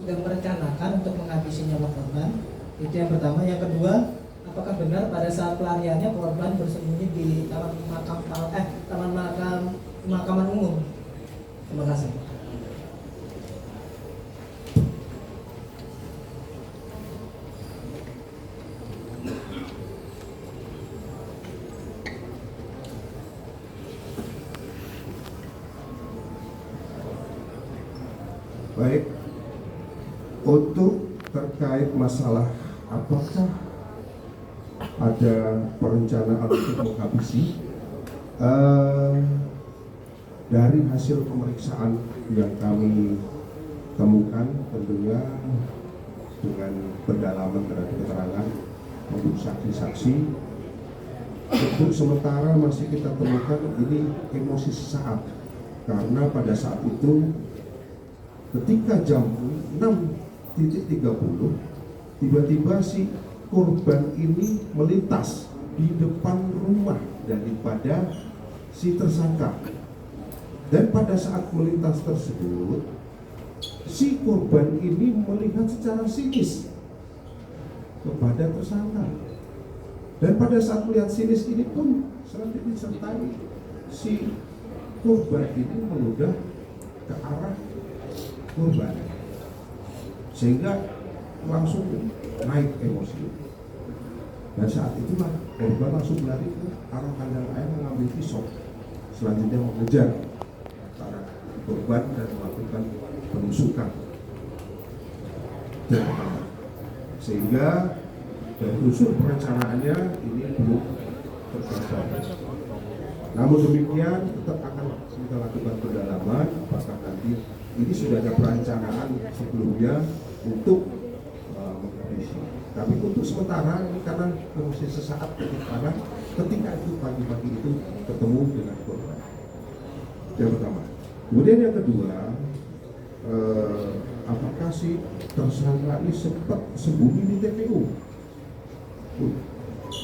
sudah merencanakan untuk menghabisi nyawa korban? Itu yang pertama. Yang kedua, apakah benar pada saat pelariannya korban bersembunyi di taman makam pemakaman umum? Terima kasih. Baik, untuk terkait masalah apakah ada perencanaan untuk menghabisi, dari hasil pemeriksaan yang kami temukan tentunya dengan pendalaman terhadap keterangan untuk saksi-saksi, untuk sementara masih kita temukan ini emosi sesaat, karena pada saat itu ketika jam 6.30 tiba-tiba si korban ini melintas di depan rumah daripada si tersangka, dan pada saat melintas tersebut si korban ini melihat secara sinis kepada tersangka, dan pada saat melihat sinis ini pun selanjutnya disertai si korban ini meludah ke arah korban, sehingga langsung naik emosi, dan saat itulah korban langsung lari ke arah kandang ayam mengambil pisau, selanjutnya mengejar para korban dan melakukan penusukan, sehingga dari unsur perencanaannya ini belum tercapai. Namun demikian tetap akan kita lakukan pendalaman apakah nanti ini sudah ada perencanaan sebelumnya untuk menghabisi. Tapi untuk sementara ini karena emosi sesaat karena ketika itu pagi-pagi itu ketemu dengan korban. Yang pertama. Kemudian yang kedua, apakah si tersangka ini sempat sembunyi di TPU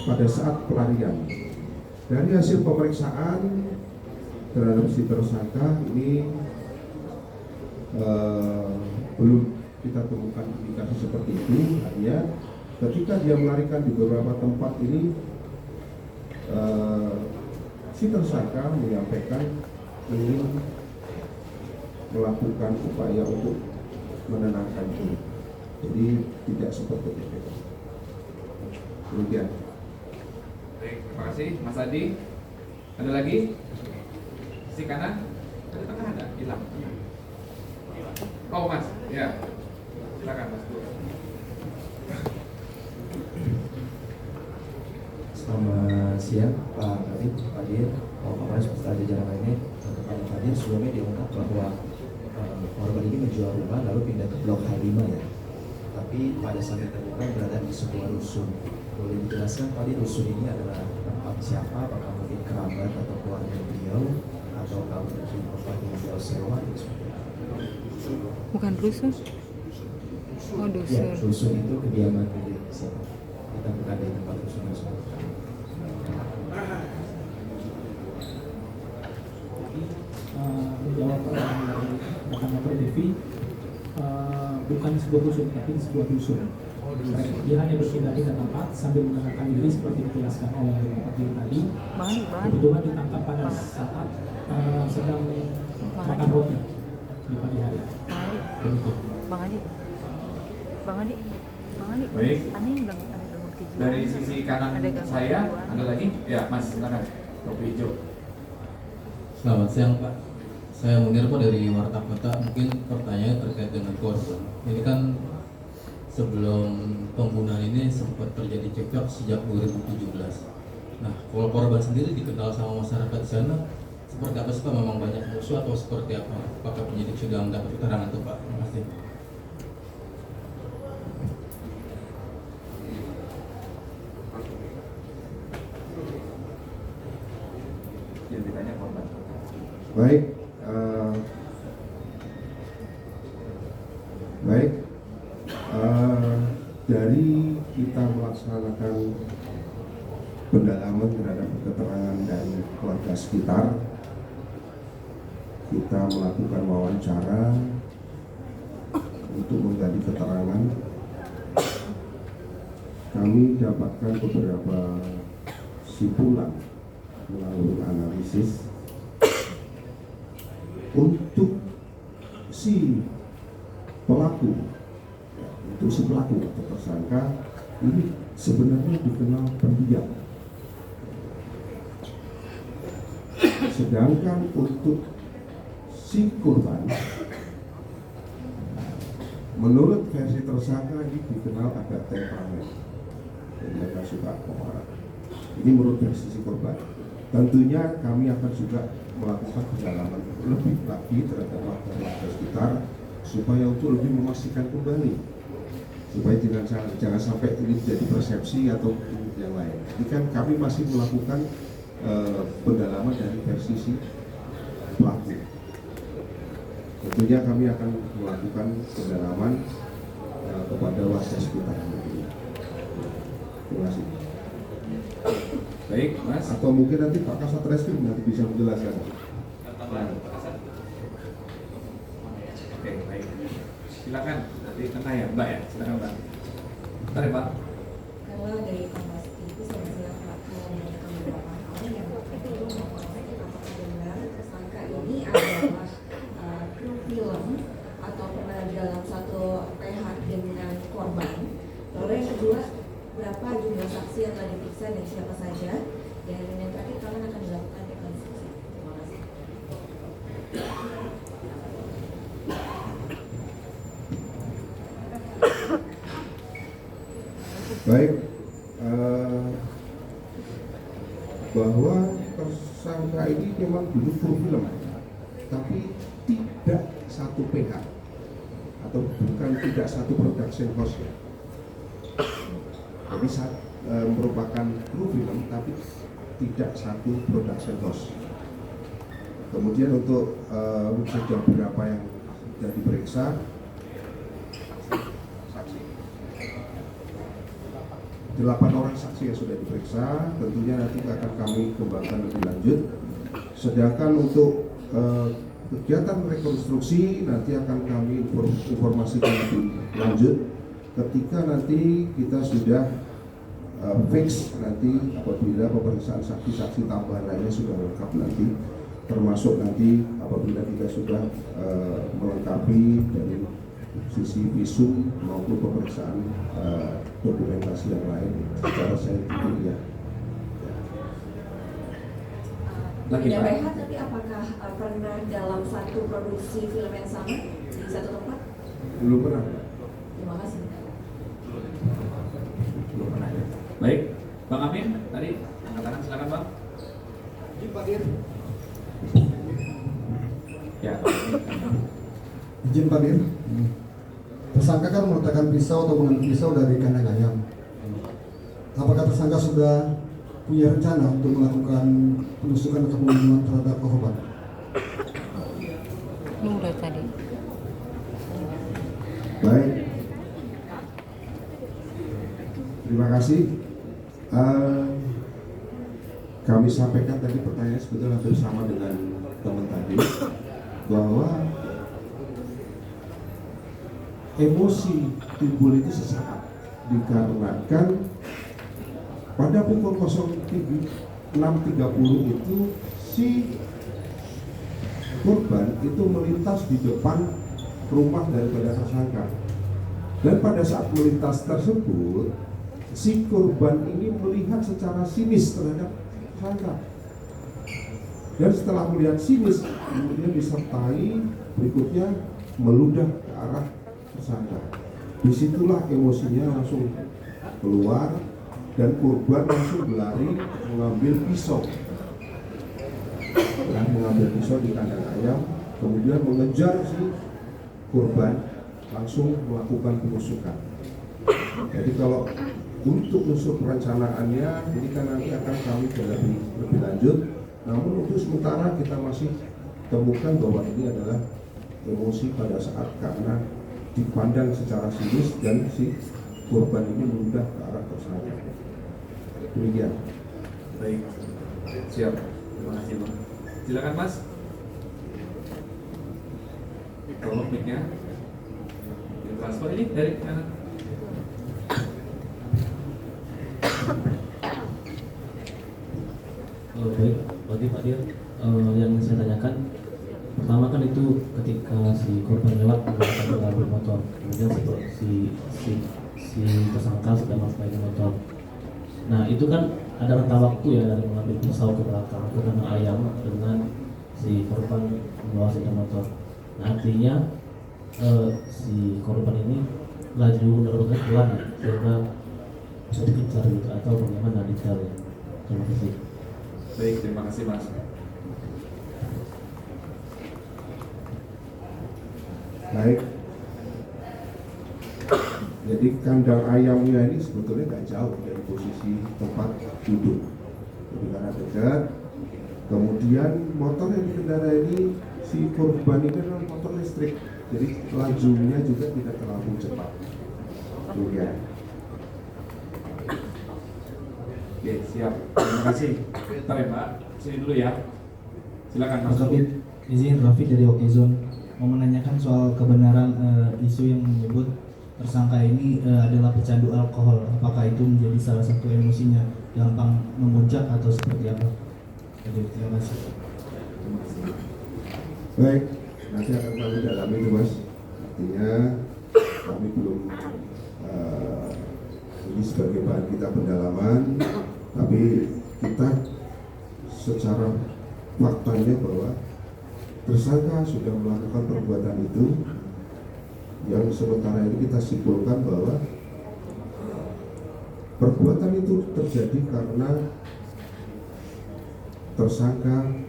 pada saat pelarian? Dari hasil pemeriksaan terhadap si tersangka ini belum kita temukan indikasi seperti itu. Hanya ketika dia melarikan di beberapa tempat ini, si tersangka menyampaikan ingin melakukan upaya untuk menenangkan diri, jadi tidak seperti itu. Demikian. Baik, terima kasih Mas Adi. Ada lagi? Sisi kanan? Ada tengah ada? Hilang. Oh Mas, ya. Silakan Mas. Selamat siang Pak Kadif, Pak Dir, Pak Kapolres beserta jajaran lainnya. Pak Dir, sebelumnya diungkap bahwa korban ini menjual rumah lalu pindah ke Blok H5 ya. Tapi pada saat ditemukan berada di sebuah rusun. Boleh dijelaskan Pak Dir, rusun ini adalah tempat siapa? Apakah mungkin kerabat atau keluarga beliau atau kalau mungkin korban menjual sewa? Bukan rusun? Oh, dusun. Ya, rusun itu kediaman beliau. Kita bukan di tempat rusun. Menjawab pertanyaan dari rekan Bapak Devi, bukan sebuah rusun, tapi sebuah dusun. Dia hanya berpindah ke tempat sambil menenangkan diri seperti dijelaskan oleh Bapak Devi tadi. Kebetulan ditangkap pada saat sedang makan roti di pagi hari. Bang Adi. Baik. Ani bilang ada rambut kejuan. Dari sisi kanan saya ada lagi? Ya Mas, silakan. Topi hijau. Selamat siang Pak. Saya Munir Pak dari Warta Kota. Mungkin pertanyaan terkait dengan korban. Ini kan sebelum pembunuhan ini sempat terjadi cekcok sejak 2017. Nah, kalau korban sendiri dikenal sama masyarakat di sana, seperti apa sih Pak? Memang banyak musuh atau seperti apa? Apakah penyidik sudah mendapat keterangan itu Pak? Terima kasih. Yang ditanya korban. Baik, dari kita melaksanakan pendalaman terhadap keterangan dari keluarga sekitar, kita melakukan wawancara untuk menggali keterangan. Kami dapatkan beberapa simpulan melalui analisis untuk si pelaku, untuk si pelaku atau tersangka ini sebenarnya dikenal pendiam. Sedangkan untuk si korban, menurut versi tersangka ini dikenal agak temperamen, mereka suka marah. Ini menurut versi si korban. Tentunya kami akan juga melakukan pendalaman lebih lagi terhadap warga sekitar supaya untuk lebih memastikan kembali, supaya jangan sampai ini jadi persepsi atau yang lain. Ini kan kami masih melakukan pendalaman dari versi si pelaku. Tentunya kami akan melakukan pendalaman kepada warga sekitar. Terima kasih. Baik, Mas. Atau mungkin nanti Pak Kasat Reskrim nanti bisa menjelaskan. Oke, baik. Silakan. Nanti tengah ya, Mbak ya. Silakan, Mbak. Bentar ya, Pak. Kalau dari Kompas itu saya silakan menanyakan beberapa hal yang perlu mengetahui apakah benar tersangka ini adalah kru film atau pernah dalam satu PH dengan korban. Lalu yang kedua, berapa jumlah saksi yang telah diperiksa dan siapa saja? Dan yang terakhir, kapan akan dilakukan rekonstruksi? Terima kasih. Baik, bahwa tersangka ini memang dulu kru film, tapi tidak satu PH atau bukan tidak satu production house ya. Jadi merupakan kru film tapi tidak satu production house. Kemudian untuk sejauh berapa yang sudah diperiksa, saksi 8 orang saksi yang sudah diperiksa, tentunya nanti akan kami kembangkan lebih lanjut. Sedangkan untuk kegiatan rekonstruksi nanti akan kami informasikan lebih lanjut ketika nanti kita sudah fix nanti apabila pemeriksaan saksi-saksi tambahan lainnya sudah lengkap nanti, termasuk nanti apabila kita sudah melengkapi dari sisi visum maupun pemeriksaan dokumentasi yang lain secara saintifik ya. Tidak PH, tapi apakah pernah dalam satu produksi film yang sama di satu tempat? Belum pernah. Terima kasih. Belum pernah ya. Baik, Bang Amin tadi angkat tangan, silakan Bang. Ya, Izin Pak Dir, tersangka kan meletakkan pisau atau mengambil pisau dari kandang ayam. Apakah tersangka sudah punya rencana untuk melakukan penusukan atau pembunuhan terhadap korban? Udah tadi. Baik, terima kasih. Kami sampaikan tadi pertanyaan sebetulnya hampir sama dengan teman tadi, bahwa emosi timbul itu sesaat dikarenakan pada pukul 06.30 itu si korban itu melintas di depan rumah daripada tersangka, dan pada saat melintas tersebut si korban ini melihat secara sinis terhadap tersangka, dan setelah melihat sinis kemudian disertai berikutnya meludah ke arah tersangka. Disitulah emosinya langsung keluar dan korban langsung berlari mengambil pisau di kandang ayam, kemudian mengejar si korban langsung melakukan penusukan. Jadi kalau untuk unsur perencanaannya ini kan nanti akan kami dalami lebih lanjut, namun untuk sementara kita masih temukan bahwa ini adalah emosi pada saat karena dipandang secara sinis dan si korban ini meludah ke arah tersangka. Demikian. baik. Siap. Terima kasih Bang. Silakan Mas. Tolong mic-nya. Pak ini dari kanan. Baik, bagi Pak Dir, yang saya tanyakan pertama kan itu ketika si korban lewat menggunakan kendaraan bermotor, kemudian si tersangka sedang memakai motor. Nah itu kan ada rentang waktu ya dari mengambil pisau ke belakang ke kandang ayam dengan si korban membawa sepeda motor. Nah artinya si korban ini laju menerobos pelan ya, sehingga bisa dikejar gitu atau bagaimana detailnya? Terima kasih. Baik, terima kasih Mas. Baik. Jadi kandang ayamnya ini sebetulnya nggak jauh dari posisi tempat duduk, jadi karena dekat. Kemudian motor yang dikendarai ini si korban ini adalah motor listrik, jadi lajunya juga tidak terlalu cepat. Kemudian, Oke, siap. Terima kasih. Bentar ya Pak, sini dulu ya. Silakan Mas. Pak Kabit, izin Rafi dari Okezone mau menanyakan soal kebenaran isu yang menyebut tersangka ini adalah pecandu alkohol. Apakah itu menjadi salah satu emosinya, gampang memuncak atau seperti apa? Jadi, terima kasih. baik, nanti akan kami dalami itu Mas. Artinya kami belum ini sebagai bahan kita pendalaman, tapi kita secara faktanya bahwa tersangka sudah melakukan perbuatan itu, yang sementara ini kita simpulkan bahwa perbuatan itu terjadi karena tersangka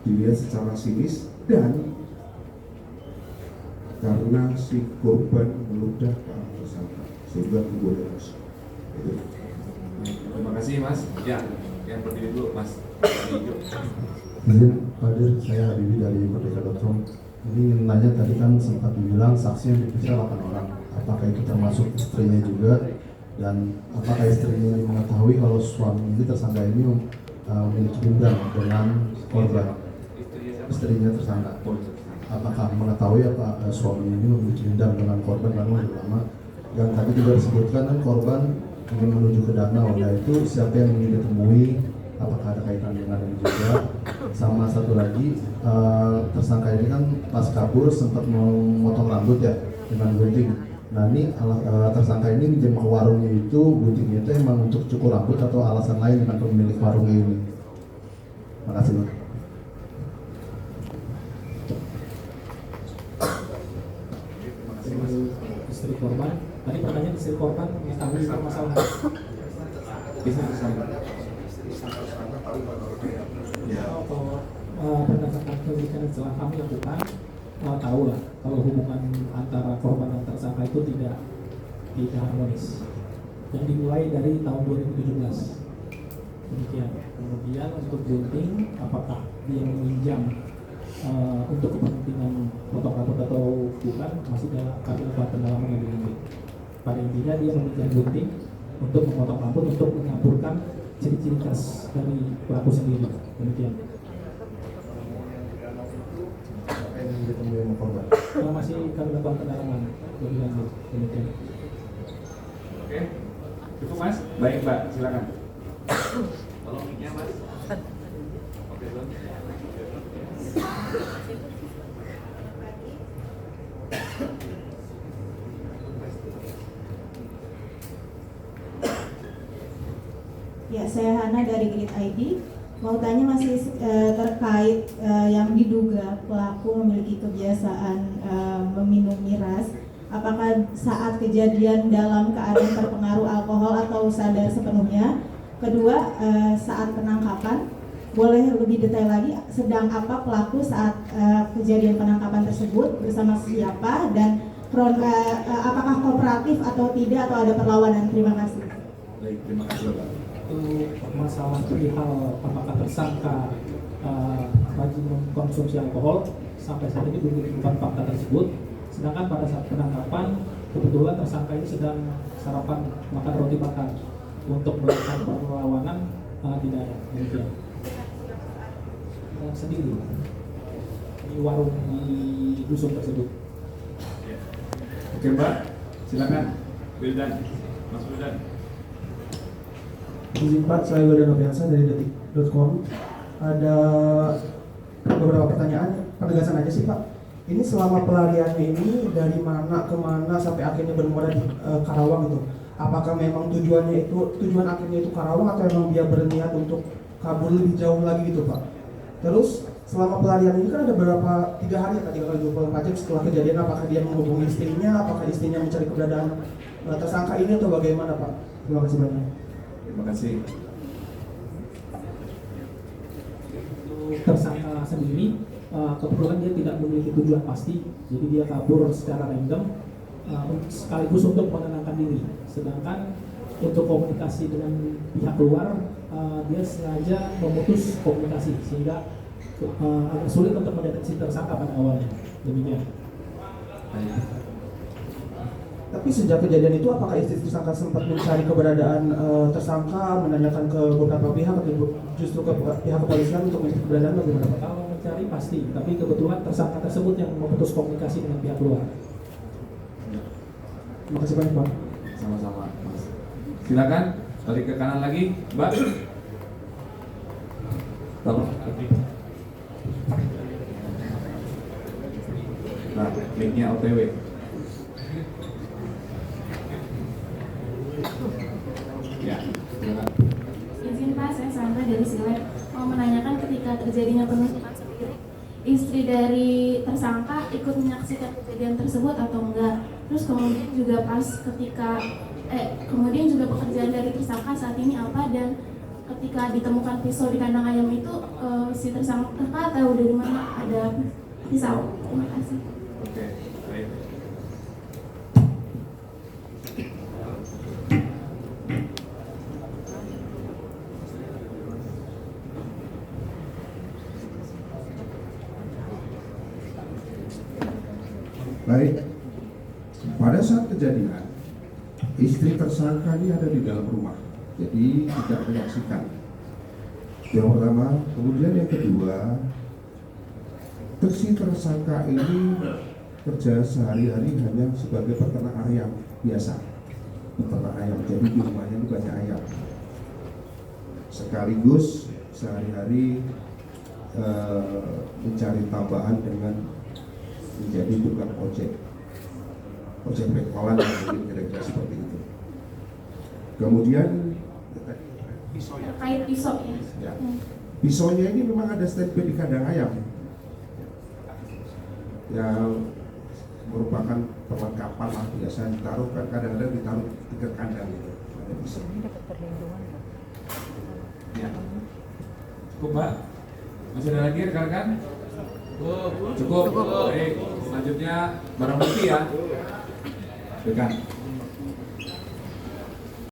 dilihat secara sinis dan karena si korban meludah ke arah tersangka sehingga timbul emosi. Terima kasih Mas. Ya, yang berdiri dulu Mas. Izin hadir, saya Habibie dari Merdeka.com. Ini ingin nanya, tadi kan sempat dibilang saksi yang diperiksa 8 orang. Apakah itu termasuk istrinya juga? Dan apakah istrinya mengetahui kalau suami ini, tersangka ini memiliki dendam dengan korban? Istrinya tersangka. Apakah mengetahui apa suami ini memiliki dendam dengan korban memang sudah lama? Dan tadi juga disebutkan kan korban ingin menuju ke danau. Nah itu siapa yang ingin ditemui? Apakah ada kaitan dengan ini juga? Sama satu lagi, tersangka ini kan pas kabur sempat memotong rambut ya dengan gunting. Nah ini tersangka ini minjem ke warungnya itu, guntingnya itu emang untuk cukur rambut atau alasan lain dengan pemilik warungnya ini? Makasih Pak. Istri korban, tadi pertanyaan istri korban mengetahui permasalahan. Bisa bersama. Berdasarkan penyelidikan yang telah kami lakukan, tahu lah kalau hubungan antara korban dan tersangka itu tidak harmonis. Yang dimulai dari tahun 2017. Demikian. Kemudian untuk gunting, apakah dia meminjam untuk kepentingan potong rambut atau bukan, masih kami lakukan pendalaman lebih lanjut. Pada intinya dia meminjam gunting untuk memotong rambut untuk mengaburkan ciri-ciri khas dari pelaku sendiri. Demikian. Masih kami lakukan pendalaman lebih lanjut. Demikian. Oke, cukup Mas. Baik Mbak, silakan. Tolong mic-nya Mas. Oke, Bang. Ya, saya Hana dari Grid ID. Mau tanya masih terkait yang diduga pelaku memiliki kebiasaan meminum miras. Apakah saat kejadian dalam keadaan terpengaruh alkohol atau sadar sepenuhnya? Kedua, saat penangkapan, boleh lebih detail lagi sedang apa pelaku saat kejadian penangkapan tersebut, bersama siapa, dan apakah kooperatif atau tidak, atau ada perlawanan? Terima kasih. Baik, terima kasih Pak. Untuk masalah perihal apakah tersangka rajin mengkonsumsi alkohol, sampai saat ini belum ditemukan fakta tersebut. Sedangkan pada saat penangkapan, kebetulan tersangka ini sedang sarapan makan roti bakar. Untuk melakukan perlawanan tidak ada. Demikian. Dan sendiri di warung di dusun tersebut. Oke Mbak, Silakan, Wildan, Mas Wildan. Izin Pak, saya Wildan Noviansa dari detik.com. Ada beberapa pertanyaan, penegasan aja sih Pak. Ini selama pelariannya ini dari mana ke mana sampai akhirnya bermuara di Karawang itu? Apakah memang tujuan akhirnya itu Karawang atau memang dia berniat untuk kabur lebih jauh lagi gitu Pak? Terus selama pelarian ini kan ada berapa 3 hari tadi kalau 24 jam setelah kejadian, apakah dia menghubungi istrinya, apakah istrinya mencari keberadaan tersangka ini atau bagaimana Pak? Terima kasih banyak. Terima kasih. Tersangka sendiri kebetulan dia tidak memiliki tujuan pasti, jadi dia kabur secara random sekaligus untuk menenangkan diri. Sedangkan untuk komunikasi dengan pihak luar, dia sengaja memutus komunikasi sehingga agak sulit untuk mendeteksi tersangka pada awalnya. Demikian. Tapi sejak kejadian itu apakah istri tersangka sempat mencari keberadaan tersangka, menanyakan ke beberapa pihak atau justru ke pihak kepolisian untuk mencari keberadaan bagaimana Pak? Kalau mencari pasti, tapi kebetulan tersangka tersebut yang memutus komunikasi dengan pihak luar. Terima kasih banyak Pak. Sama-sama, Mas. Silakan, balik ke kanan lagi, Mbak. Tolong. Nah, mic-nya OTW. Ya, silakan. Izin Pak, saya Sandra dari Silet. Mau menanyakan ketika terjadinya penusukan sendiri, istri dari tersangka ikut menyaksikan kejadian tersebut atau enggak? Terus kemudian juga pas ketika kemudian juga pekerjaan dari tersangka saat ini apa, dan ketika ditemukan pisau di kandang ayam itu si tersangka tahu dari mana ada pisau? Terima kasih. Oke, baik. Baik, pada saat kejadian, istri tersangka ini ada di dalam rumah, jadi tidak menyaksikan. Yang pertama, kemudian yang kedua, si tersangka ini kerja sehari-hari hanya sebagai peternak ayam biasa, peternak ayam. Jadi di rumahnya itu banyak ayam. Sekaligus sehari-hari mencari tambahan dengan menjadi tukang ojek pengkolan, yang kira-kira seperti itu. Kemudian Terkait pisau ya. Pisaunya ini memang ada standby di kandang ayam yang merupakan perlengkapan lah, biasa ditaruh, kan kadang-kadang ditaruh di dekat kandang gitu. Ada pisau. Ya. Cukup Mbak? Masih ada lagi rekan-rekan? Cukup. Baik, selanjutnya barang bukti ya. Rekan.